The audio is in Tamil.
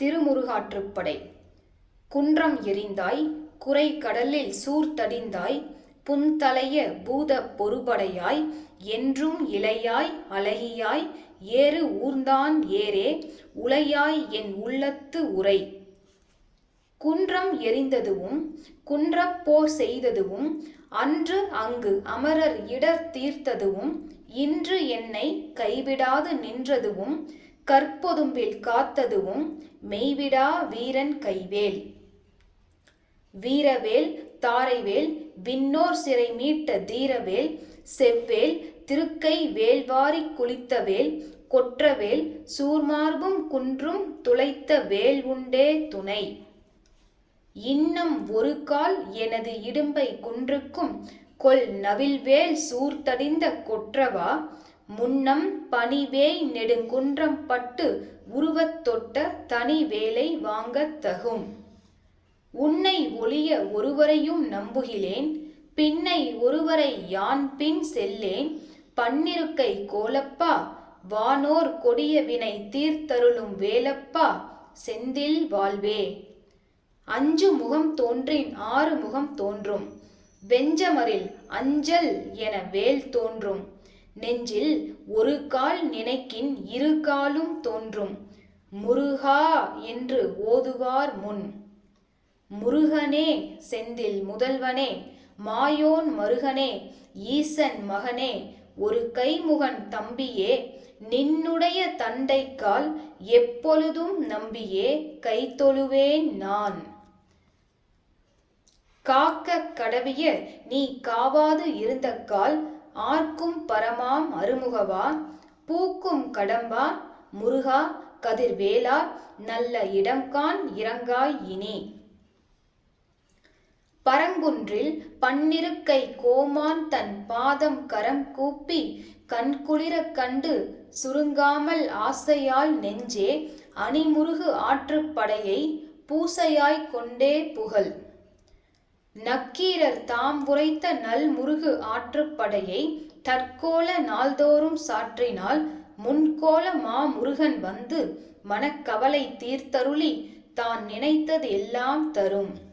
திருமுருகாற்றுப்படை. குன்றம் எறிந்தாய் குரை கடலில் சூர்த்தடிந்தாய் புன்தலைய பூத பொருபடையாய் என்றும் இளையாய் அழகியாய் ஏறு ஊர்ந்தான் ஏரே உளையாய் என் உள்ளத்து உறை. குன்றம் எறிந்ததுவும் குன்றப்போர் செய்ததுவும் அன்று அங்கு அமரர் இடர் தீர்த்ததுவும் இன்று என்னை கைவிடாது நின்றதுவும் கற்பொதும்பில் காத்ததுவும் மெய்விடா வீரன் கைவேல். வீரவேல் தாரைவேல் விண்ணோர் சிறை மீட்ட தீரவேல் செவ்வேல் திருக்கை வேல்வாரி குளித்தவேல் கொற்றவேல் சூர்மார்பும் குன்றும் துளைத்த வேல் உண்டே துணை. இன்னம் ஒரு கால் எனது இடும்பை குன்றுக்கும் கொல் நவில்வேல் சூர்த்தடிந்த கொற்றவா முன்னம் பனிவேய் நெடுங்குன்றம் பட்டு உருவத் தொட்ட தனி வேலை வாங்கத் தகும். உன்னை ஒழிய ஒருவரையும் நம்புகிலேன் பின்னை ஒருவரை யான் பின் செல்லேன் பன்னிருக்கை கோலப்பா வானோர் கொடிய வினை தீர்த்தருளும் வேலப்பா செந்தில் வாழ்வே. அஞ்சு முகம் தோன்றின் ஆறு முகம் தோன்றும் வெஞ்சமரில் அஞ்சல் என வேல் தோன்றும் நெஞ்சில் ஒரு கால் நினைக்கின் இரு காலும் தோன்றும் முருகா என்று ஓதுவார் முன். முருகனே செந்தில் முதல்வனே மாயோன் மருகனே ஈசன் மகனே ஒரு கைமுகன் தம்பியே நின்னுடைய தண்டைக்கால் எப்பொழுதும் நம்பியே கைதொழுவேன் நான். காக்க கடவிய நீ காவாது இருந்தக்கால் ஆர்க்கும் பரமாம் அருமுகவா பூக்கும் கடம்பா முருகா கதிர்வேலா நல்ல இடம்கான் இறங்காய் இனி. பரங்குன்றில் பன்னிருக்கை கோமான் தன் பாதம் கரம் கூப்பி கண்குளிரக் கண்டு சுருங்காமல் ஆசையால் நெஞ்சே அணிமுருகு ஆற்றுப்படையை பூசையாய்க் கொண்டே புகழ். நக்கீரர் தாம் உரைத்த நல்முருகு ஆற்றுப்படையை தற்கோல நாள்தோறும் சாற்றினால் முன்கோல மாமுருகன் வந்து மனக்கவலை தீர்த்தருளி தான் நினைத்தது எல்லாம் தரும்.